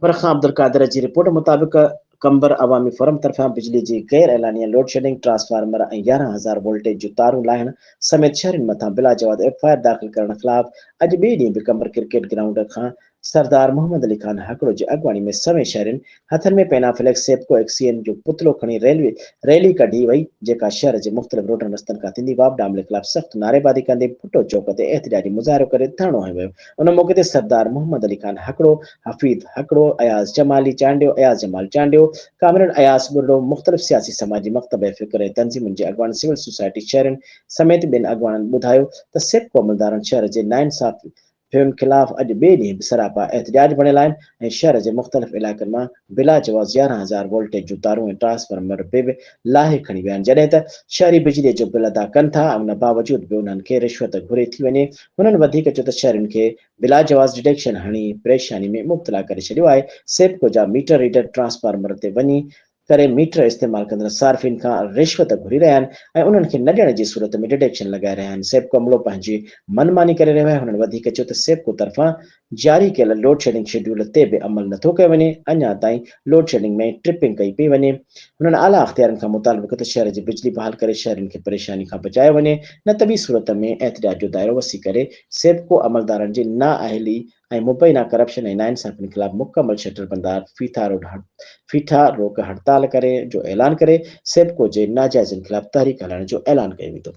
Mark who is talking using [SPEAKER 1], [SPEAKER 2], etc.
[SPEAKER 1] बरखा अब्दुल कादिर जी report मुताबिक कंबर अवामी फोरम तरफ़ां बिजली जी गैर एलानिया लोड शेडिंग ट्रांसफार्मर 11,000 वोल्टेज जो तारूं लाहिण समेत शहरनि मथां बिला जवाब एफआईआर दाख़िल करण ख़िलाफ़ अॼु ॿिए ॾींहुं बि कंबर क्रिकेट ग्राउंड खां सरदार मोहम्मद अली खान हकड़ो जी अॻुवाणी में समें शहरनि हथनि में पेनाफ्लेक्स सेप्को एक्सियन जो पुतलो खणी रैली कढी वई, जेका शहर जे मुख़्तलिफ़ रोडनि रस्तनि खां थींदी वापडा अमले ख़िलाफ़ सख़्त नारेबाज़ी कंदे भुटो चौक ते एहतिजाजी मुज़ाहिरो करे धरणो हंयो वियो। उन मौक़े ते सरदार मोहम्मद अली खान हकड़ो, हफीद हकड़ो, अयाज जमाली चांडियो, अयाज जमाल चांडियो, कामरेड अयास बुर्रो, मुख़्तलिफ़ सियासी समाजी मकतब ऐं फ़िक्र ऐं तंज़ीमुनि जे अॻवान सिविल सोसाइटी शहरनि समेत ॿियनि अॻवाननि ॿुधायो त सेप्को अमलदारनि शहर जे नाइंसाफ़ियुनि ख़िलाफ़ अॼु ॿिए ॾींहुं बि सरापा एहतिजाज बणियल आहिनि ऐं शहर जे मुख़्तलिफ़ इलाइक़नि मां बिला जवाज़ 11,000 वोल्टेज जूं तारूं ऐं ट्रांसफार्मर बि लाहे खणी विया आहिनि, जॾहिं त शहरी बिजलीअ जो बिल अदा कनि था। उन बावजूद बि उन्हनि खे रिश्वत घुरे थी वञे। हुननि वधीक चयो त शहरनि खे बिला जवाज़ डिडक्शन हणी परेशानी में मुब्तला करे छॾियो आहे। सेप्को जा मीटर रीडर ट्रांसफार्मर ते वञी करे मीटर इस्तेमाल कंदड़ सार्फिन खां रिश्वत घुरी रहिया आहिनि ऐं उन्हनि खे न ॾियण जी सूरत में डिडक्शन लॻाए रहिया आहिनि। सेप्को अमलो पंहिंजी मनमानी करे रहियो आहे। हुननि वधीक चयो त सेप्को तरफ़ां जारी कयल लोड शेडिंग शेड्यूल ते बि अमल नथो कयो वञे। अञा ताईं लोड शेडिंग में ट्रिपिंग कई पई वञे। हुननि आला अख़्तियारनि खां मुतालिबो कयो त शहर जी बिजली बहाल करे शहरनि खे परेशानी खां बचायो वञे, न त ॿी सूरत में एहतिजाज जो दाइरो वसी करे सेप्को अमलदारनि जी नाअहली ऐं मुबैना करप्शन ऐं नाइंसाफ़ियुनि ख़िलाफ़ मुकमल शटर बंदार फीठा रोक हड़ताल करे जो ऐलान करे सेप्को जे नाजाइज़नि ख़िलाफ़ तहरीक हलाइण जो ऐलान कयो वेंदो।